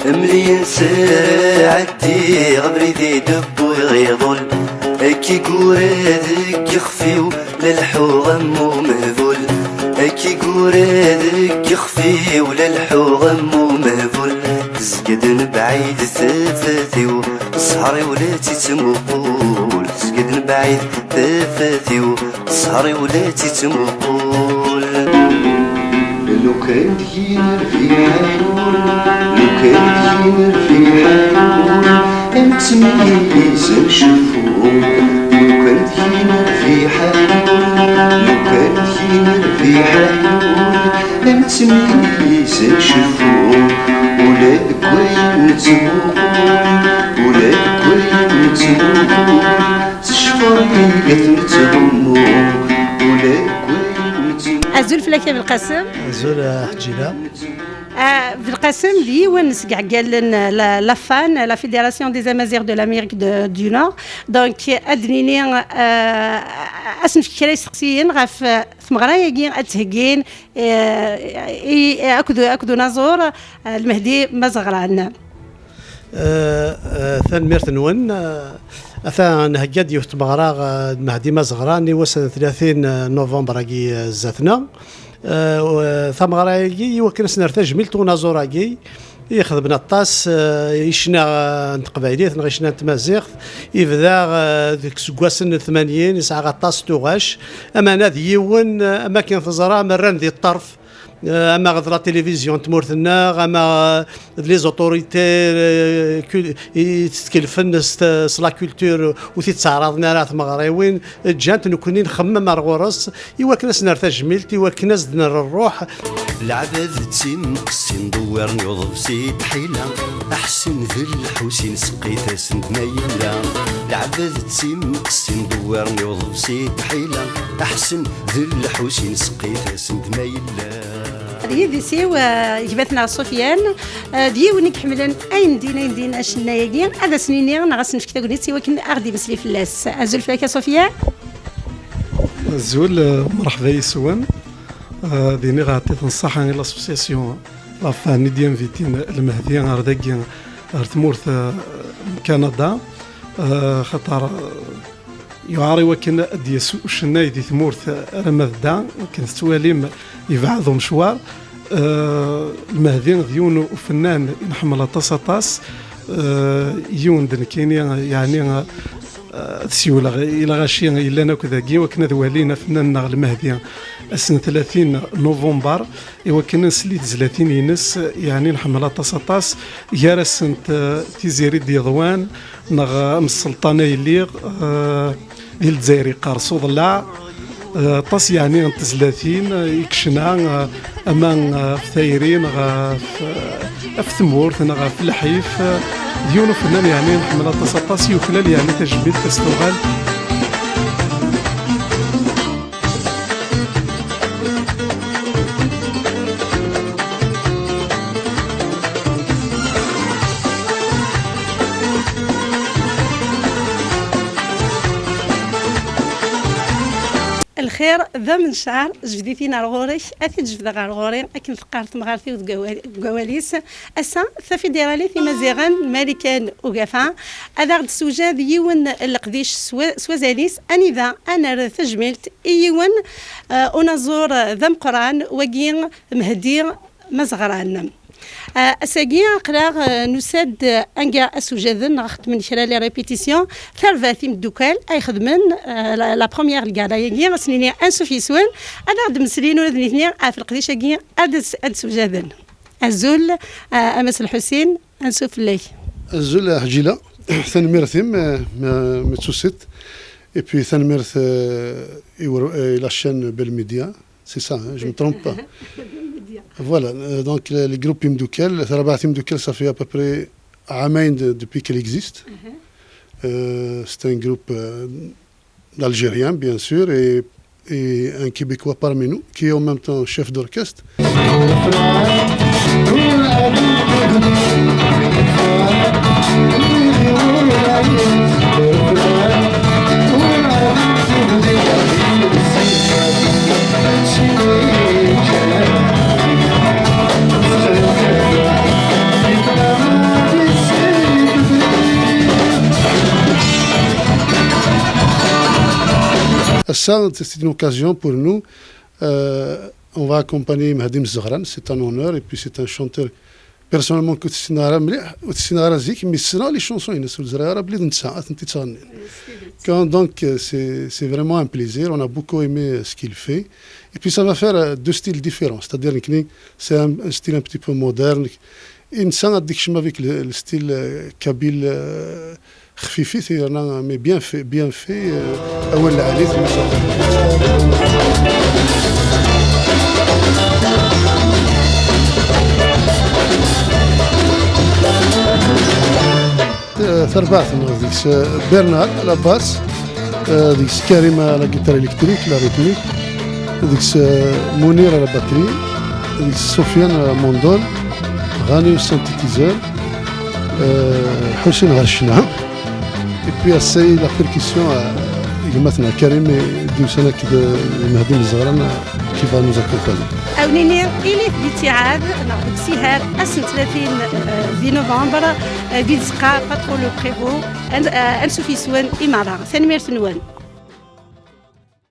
مليون ساعدي غبري ذي دب ويغيظل كي قورادك يخفيو للحوغم ومهذول كي قورادك يخفيو للحوغم ومهذول زقدن بعيد ثاثاثيو سهري ولاتي تمقول زقدن بعيد ثاثاثيو سهري ولاتي تمقول لو كان دينر في حالول لو كان دينر في حالول انت ميز نشوفو لو كان دينر في حالول لو كان دينر في حالول انت ميز نشوفو ولاد كوين نتمقول ولاد كوين نتمقول تشفري قتلتهمو ولاد أزول فلاكة بالقاسم أزول حجيلة بالقاسم لي ونسقع قال لا فان لا فيدراسيون دي زامازيغ دو لاميريك دو نور دونك أدنيني أسن فكرة شخصيا غاف ثمغرايا أتهجين أكدو نزور المهدي مزغران ثان ميرتنون أثان هجد يختبغراغ المهدي مزغراني وسنة 30 نوفمبر زاتنا ثمغراغي وكنسنا نرتاج ميلتو نازوراغي يخدمنا الطاس يشنا نتقبايليت نغيشنا تمازيغ يبدا ديك سكواسن 80 يسعى غطاس توغاش اما نادي يون اما كان في زرا مران ذي الطرف اما غد لا تلفزيون تمورتنا اما لي زوتوريتي يتكلفن سلا كولتور وتتعرضنا راه مغريوين جانت نكونين نخمم رغورس ايوا كناس نرتاج ميلتي وكناس دنا الروح العباد تيم قصي ندور نوض سيد حيلة احسن ذي الحوسين سقيت سند مايلة العباد تيم قصي ندور نوض سيد حيلة احسن ذي الحوسين سقيت سند مايلة دي سيو جبتنا صوفيان دي ونك حملن اين دين اشنايين هذا سنين نغسن في كتاب سي ولكن اغدي مسلي في اللاس ازول فيك صوفيا زول مرحبا يسوان ديني غاتي تنصح عن لاسوسياسيون لافاني ديال فيتين المهدي غارداكي تمورث كندا خطر يعاري وكن ديسو شناي دي تمورث رمضان وكن تواليم يبعضهم مشوار المهدي ديون وفنان نحمل طاس يون دنكيني يعني تسيولا الى غاشي الا انا كذاكي وكنا دوالينا فنان المهدي السنه 30 نوفمبر ايوا كنا نسليت 30 ينس يعني نحمل طاس يا سنه تيزيري ديضوان نغ السلطانه يليغ ديال الجزائري قارصو ضلع طاس يعني انت 30 يكشنا امان في ثايرين في ثمورث في الحيف ديونو فنان يعني نحمل طاس يوكلال يعني تجميل تستغل الخير ذا من شعر جبديتينا الغوريش اكيد جبد غارغوري اكيد فقارت مغارتي وكواليس اسا فيدرالي في مزيغان الملكان وقفا هذا غد سوجاد يون القديش سوازاليس اني ذا انا تجملت يون ونزور ذا مقران وقين مهدي مزغران أساقيا قراغ نساد أنجا أسوجاذن نغخت من خلال لي ريبيتيسيون ثالثة مدوكال أي خدمن لا بروميير الكالا يجي سنيني أنسو في سوان أنا غد مسلين ولا ذنيتني في القديش أجي أسوجاذن أزول أمس الحسين أنسو في الليل أزول حجيلة ثاني مرثم متسوسيت et puis ثاني مرث la chaîne Bell Media c'est ça hein, je me trompe pas. Voilà, donc le groupe Imdoukel, ça fait à peu près un depuis qu'elle existe. C'est un groupe d'Algériens, bien sûr, et un Québécois parmi nous, qui est en même temps chef d'orchestre. Ça, c'est une occasion pour nous. On va accompagner Mehdi Zahran, c'est un honneur, et puis c'est un chanteur. Personnellement, كنت تسنارا مليح وتسنارا زيك مي سنا لي شونسون ينسو الزراير بلي نتسا انت تغني. Donc c'est vraiment un plaisir, on a beaucoup aimé ce qu'il fait. Et puis ça va faire deux styles différents, c'est-à-dire que c'est un style un petit peu moderne. إنسان هذيك الشما avec le style kabyle خفيفي c'est mais bien fait أول عليه ثربعتنا ديك برنارد على باس ديك كريم على جيتار الكتريك لا ريتميك ديك منير على باتري ديك سفيان موندول غاني سانتيتيزور حسين غشنا et puis c'est la percussion مثلا كريم ديوسنا كده مهدي الزغران qui va nous accompagner. أونيني إلي بتعاد نعرض سهر أسن 30 في نوفمبر في زقا باترو لو بريفو أنسو في سوان إمارة ثاني ميرث نوان.